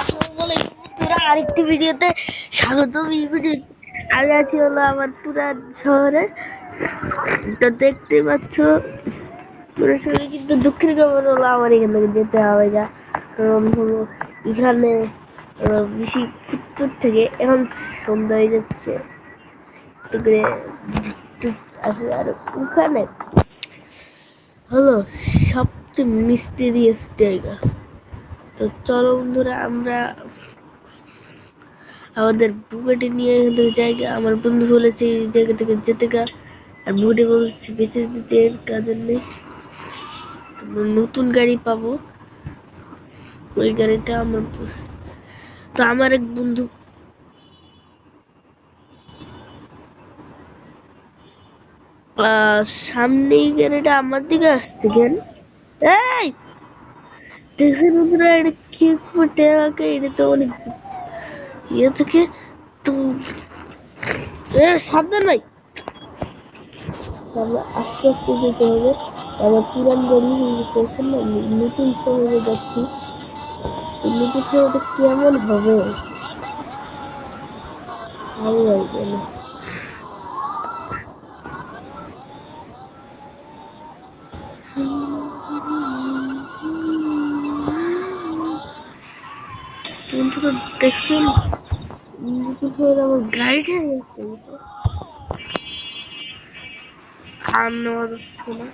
আসসালামু আলাইকুম বন্ধুরা, আরেকটি ভিডিওতে স্বাগতম। এই ভিডিও আমি আছি হলো আমার পুরান শহরে। তো দেখতে পাচ্ছ পুরো শহরে, কিন্তু দুঃখের খবর হলো আমার এখান থেকে যেতে হবে না। কারণ হলো এখানে বেশি উত্তর থেকে এখন সন্ধ্যা হয়ে যাচ্ছে, তো করে আসলে আর ওখানে হলো সবচেয়ে মিস্টেরিয়াস জায়গা। তো চলো বন্ধুরা, আমরা আমাদের বুকেটে নিয়ে গেল জায়গা। আমার বন্ধু বলেছে এই জায়গা থেকে যেতে গা, আর বুকেটে বলছে বেঁচে দিতে এর কাজের নেই। নতুন গাড়ি পাবো, ওই গাড়িটা আমার। তো আমার এক বন্ধু সামনে এই গাড়িটা আমার দিকে আসছে কেন? এই দেখছেন বন্ধুরা, এটা কি ফুটে আমাকে, এটা তো অনেক ইয়ে থেকে। তো সাবধান ভাই, আমরা আস্তে আস্তে যেতে হবে। আমার পুরান গাড়ি এখন না, নতুন শহরে যাচ্ছি। নতুন শহরটা কেমন হবে ভালো লাগবে না। বন্ধুরা দেখছেন, নতুন শহরে আমার গাড়িটা গেছে, আর নেওয়া যাচ্ছে না।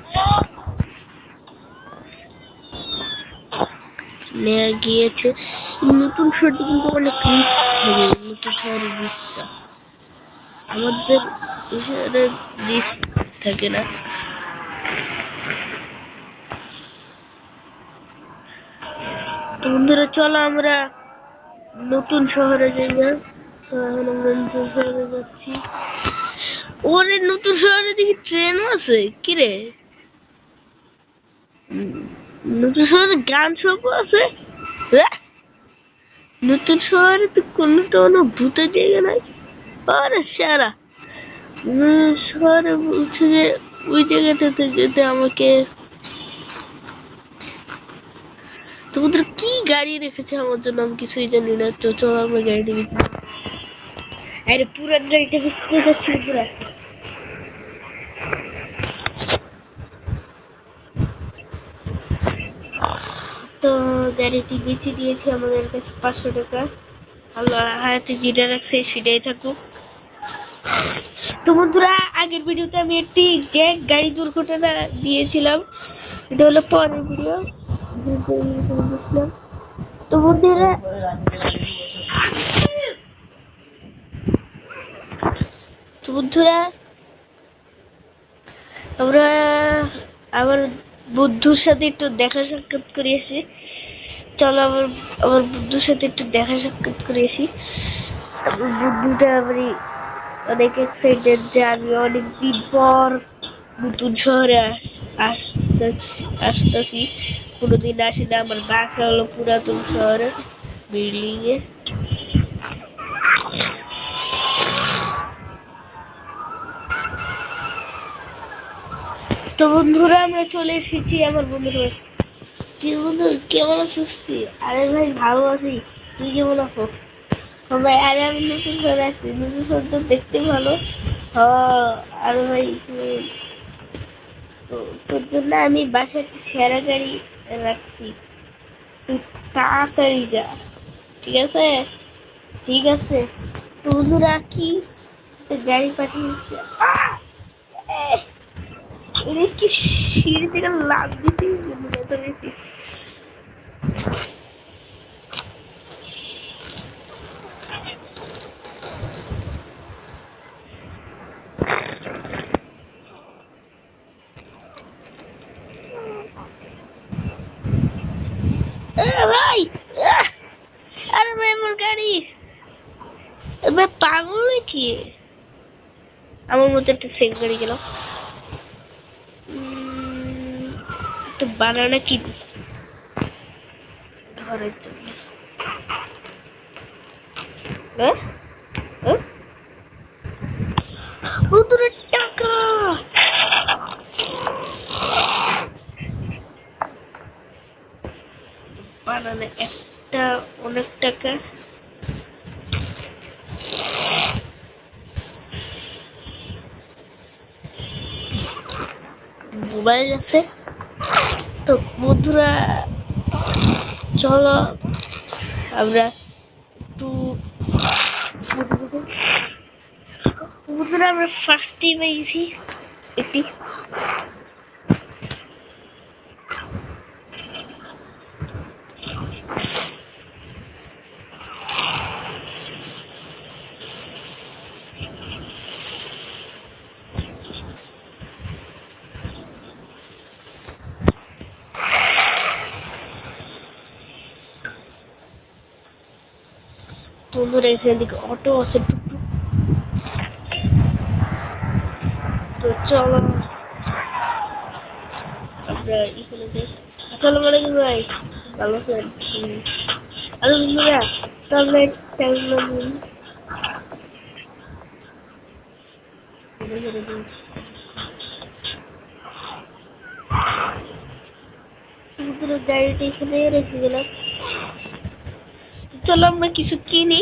নেওয়া গিয়েছে। নতুন শহরটা কিন্তু অনেক রিস্ক হবে। নতুন শহরের রিস্কটা আমাদের শহরে রিস্ক থাকে না। তো বন্ধুরা চলো আমরা নতুন শহরে যাই না। তো এখন আমরা নতুন শহরে যাচ্ছি। ওরে নতুন শহরে দেখি ট্রেন আছে, কিরে নতুন শহরে গান সব আছে। আহ! নতুন শহরে তো কোনোটা ভূতের জায়গা নাই। আরে সারা শহরে বলছে যে ওই জায়গাটাতে যেতে আমাকে। তো ওদের কি গাড়ি রেখেছে আমার জন্য, আমি কিছুই জানি না। তো চলো আমরা গাড়িটা বিক্রি, আরে পুরান গাড়িটা বিক্রি যাচ্ছি পুরা। তো গাড়িটি বেচে দিয়েছে আমাদের কাছে 500 টাকা। আল্লাহ হায়াতে যেটা রাখছে সেটাই থাকুক। তো বন্ধুরা, আগের ভিডিওতে আমি একটি যে গাড়ি দুর্ঘটনা দিয়েছিলাম, এটা হলো পরের ভিডিও। তো বন্ধুরা, তো বন্ধুরা আমরা আমার বন্ধুর সাথে একটু দেখা সাক্ষাৎ করে আসি। চলো আমার আমার বন্ধুর সাথে একটু দেখা সাক্ষাৎ করে আসি। আমার বন্ধুটা আমি অনেক এক্সাইটেড যে আমি অনেকদিন পর নতুন শহরে আসতেছি। কোনোদিন আসি না, আমার বাসা হলো পুরাতন শহরে, বিল্ডিং এ। তো বন্ধুরা আমরা চলে এসেছি আমার বন্ধুর বাসা। কি বন্ধু, কেমন আছিস তুই? আরে ভাই ভালো আছি, তুই কেমন আছিস? ভাই আরে আমি নতুন শহরে আসছি, নতুন শহর তো দেখতে ভালো। আরে ভাই তো তোর জন্য আমি বাসায় একটা সেরা গাড়ি রাখছি, তুই তাড়াতাড়ি যা, ঠিক আছে? ঠিক আছে। তো বন্ধুরা কি গাড়ি পাঠিয়েছে। এটা কি সিঁড়ি থেকে লাফ দিছি এত বেশি। ভাই আরে ভাই আমার গাড়ি, ভাই পাগল নাকি? আমার মতো একটা সেফ গাড়ি গেল, একটা বানানা কি ঘরের জন্য। হ্যাঁ হ্যাঁ, বন্ধুরের টাকা। বানানা এটা অনেক টাকা। মোবাইল আছে তো বন্ধুরা, চলো আমরা একটু বন্ধুরা আমরা ফার্স্ট টাইম গেছি একটি। বন্ধুরা এখানে দিকে অটো আছে টুকটুক। তো চলো আমরা এখানে যাই। আসসালামু আলাইকুম ভাই, ভালো আছেন? হ্যালো বন্ধুরা, তো আমরা টাইমগুলো নিই। বন্ধুরা গাড়িটা এখানে রেখে গেলাম। চলো আমরা কিছু কিনি।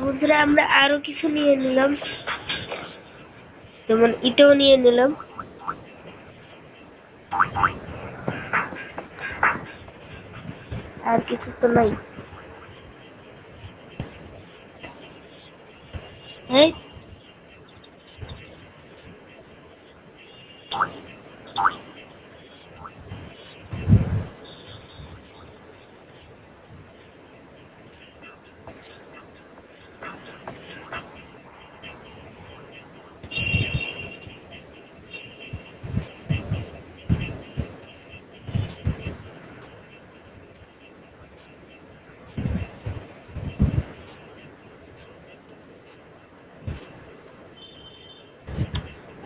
বন্ধুরা আমরা আরো কিছু নিয়ে নিলাম, যেমন এটাও নিয়ে নিলাম। আর কিছু তো নাই। হ্যাঁ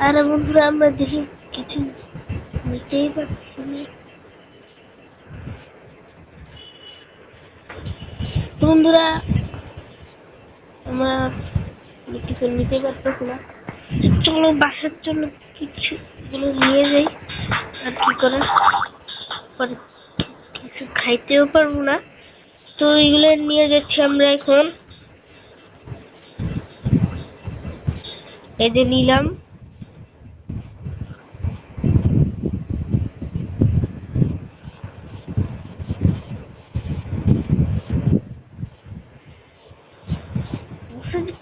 আরে বন্ধুরা আমরা দেখি কিছু নিতেই পারছি না। তো বন্ধুরা আমরা কিছু নিতে পারতেছি না। চলো বাসার জন্য কিছু গুলো নিয়ে যাই। আর কি করে পরে কিছু খাইতেও পারবো না, তো এগুলো নিয়ে যাচ্ছি আমরা এখন। এই যে নিলাম।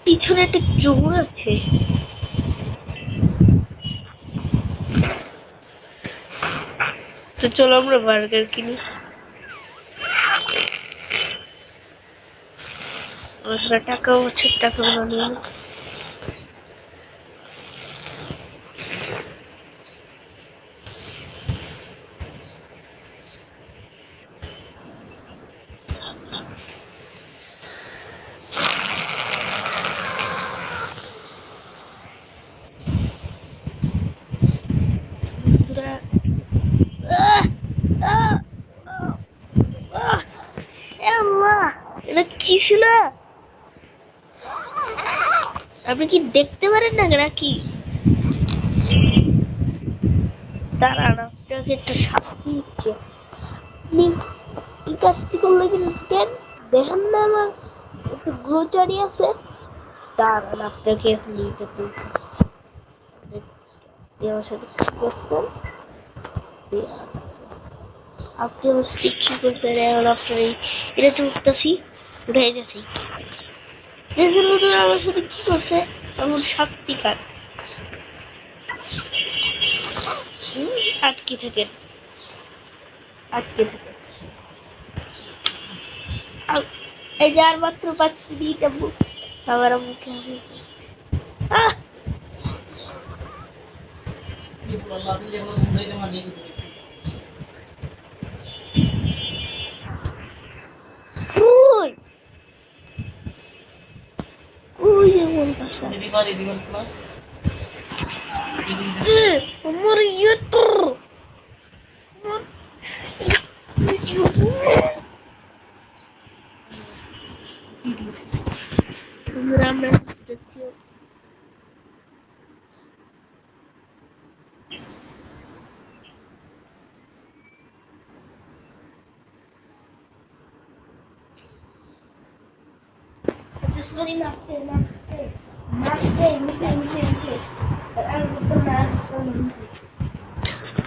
পিছনে একটা চোর আছে। তো চলো আমরা বার্গার কিনি। টাকাও আছে, টাকাগুলো নিয়ে নিই। বন্ধুরা এটা কি ছিল? আপনি কি দেখতে পারেন না নাকি? দাঁড়ান, আপনাকে একটা শাস্তি দিচ্ছে। আপনি এই কাজটি করলে কিন্তু দেন, দেখেন না আমার একটু গ্রোচারি আছে। দাঁড়ান আপনাকে এখন এটা তুলতেছি। আমার সাথে কি করছেন? আপনি আমার সাথে কি করছেন? এখন আপনার এটা তুলতেছি, উঠে যাচ্ছি। দেখছেন বন্ধুরা আমার সাথে কি করছে? এমন শাস্তি কার? আটকে থাকেন, আটকে থাকেন। এই যে আর মাত্র 5 মিনিট আমার মুখে হাসি দিচ্ছে। আমার ইউটিউব আমরা যাচ্ছি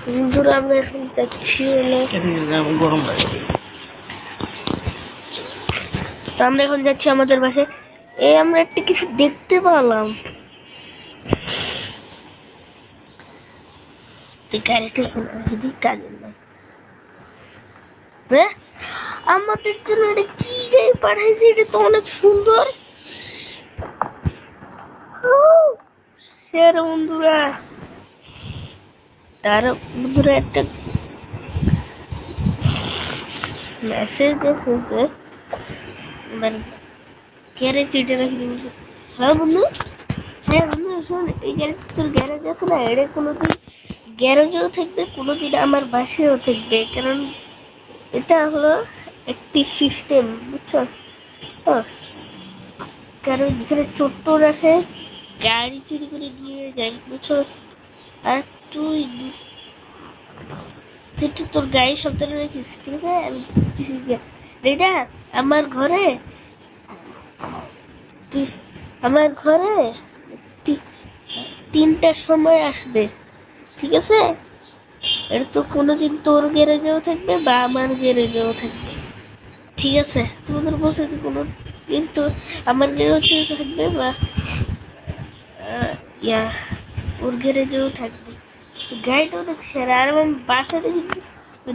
বন্ধুরা আমরা এখন যাচ্ছি হলো গরম লাগে তো আমরা এখন যাচ্ছি আমাদের বাসায় আমরা একটা কিছু দেখতে পেলাম গাড়িটা যদি কাজের না আমাদের জন্য এটা কি গাড়ি পাঠাইছে এটা তো অনেক সুন্দর সেরা বন্ধুরা তার বন্ধুরা একটা মেসেজ এসেছে মানে গ্যারেজ এটা রাখি দিব হ্যাঁ বন্ধু শোন এই গাড়ি তোর গ্যারেজ আছে না এটা কোনোদিন গ্যারেজেও থাকবে কোনোদিন আমার বাসায়ও থাকবে কারণ এটা হলো একটি সিস্টেম বুঝছো কারণ এখানে চোর আসে গাড়ি চুরি করে নিয়ে যায় বুঝছো আর তুই তোর গাড়ি সাবধানে রাখিস ঠিক আছে আমি এটা আমার ঘরে তুই আমার ঘরে 3টার সময় আসবে ঠিক আছে এটা তো কোনোদিন তোর গ্যারেজেও থাকবে বা আমার গ্যারেজেও থাকবে ঠিক আছে তোমাদের বলছে যে কোনো কিন্তু আমার গ্যারেজেও থাকবে বা ইয়া ওর গ্যারেজেও থাকবে তো গাড়িটা অনেক সেরা আর আমার বাসাটা কিন্তু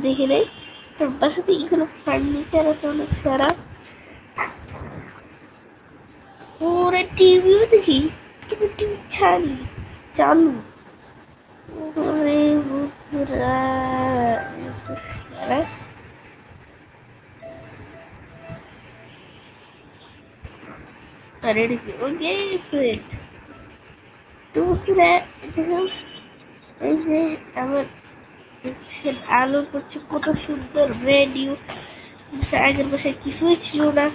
দেখে নেই তোর বাসাতে এখানে ফার্নিচার আছে অনেক সেরা ওরে টিভিও দেখি কিন্তু টিভি চালু ওরে বুঝরা আরে ওকে ফ্রেন্ড তো এই যে আমার দেখছেন আলো করছে কত সুন্দর রেডিও আগের বাসায় কিছুই ছিল না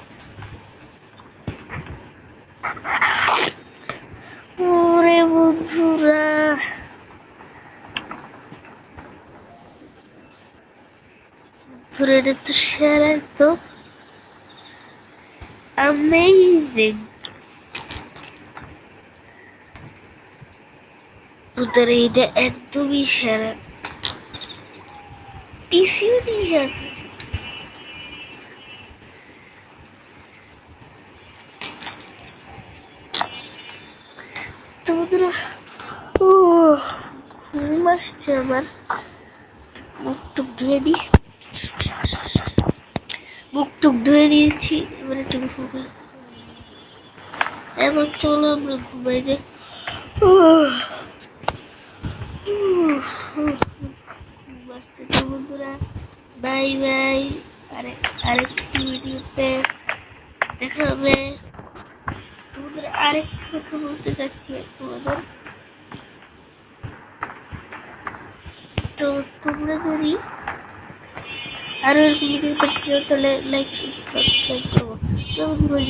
ওরে বন্ধুরা এটা তো সেরা তো অ্যামেজিং তোদের এটা একদমই সেরা পিসিও নিয়ে আছে তোদের ও ঘুম আসছে আমার মুখ টুক ধুয়ে দিই মুখ টুক ধুয়ে দিয়েছি এবারে একটু এবার চলো আমরা ঘুমাই যাই আসছে তো বন্ধুরা বাই বাই আরেকটি ভিডিওতে দেখা হবে তোমাদের আরেকটি কথা বলতে চাচ্ছি তোমাদের তো তোমরা যদি আরো এরকম ভিডিও পেতে চাও তাহলে লাইক সাবস্ক্রাইব করবো তো বন্ধুরা